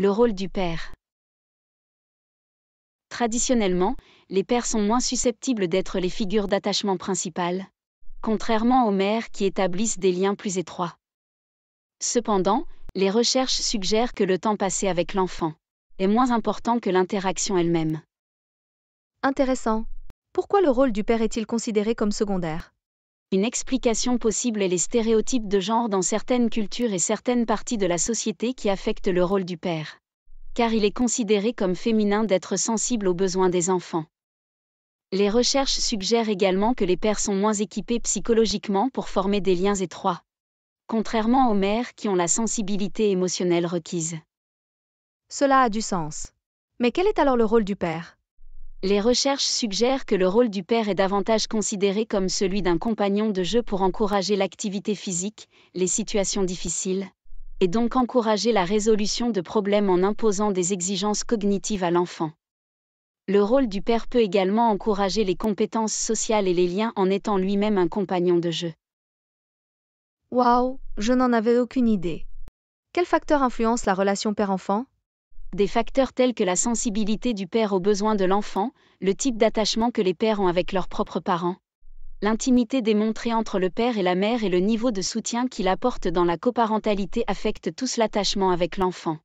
Le rôle du père. Traditionnellement, les pères sont moins susceptibles d'être les figures d'attachement principales, contrairement aux mères qui établissent des liens plus étroits. Cependant, les recherches suggèrent que le temps passé avec l'enfant est moins important que l'interaction elle-même. Intéressant. Pourquoi le rôle du père est-il considéré comme secondaire? Une explication possible est les stéréotypes de genre dans certaines cultures et certaines parties de la société qui affectent le rôle du père. Car il est considéré comme féminin d'être sensible aux besoins des enfants. Les recherches suggèrent également que les pères sont moins équipés psychologiquement pour former des liens étroits, contrairement aux mères qui ont la sensibilité émotionnelle requise. Cela a du sens. Mais quel est alors le rôle du père? Les recherches suggèrent que le rôle du père est davantage considéré comme celui d'un compagnon de jeu pour encourager l'activité physique, les situations difficiles, et donc encourager la résolution de problèmes en imposant des exigences cognitives à l'enfant. Le rôle du père peut également encourager les compétences sociales et les liens en étant lui-même un compagnon de jeu. Waouh, je n'en avais aucune idée. Quels facteurs influencent la relation père-enfant? Des facteurs tels que la sensibilité du père aux besoins de l'enfant, le type d'attachement que les pères ont avec leurs propres parents, l'intimité démontrée entre le père et la mère et le niveau de soutien qu'il apporte dans la coparentalité affectent tous l'attachement avec l'enfant.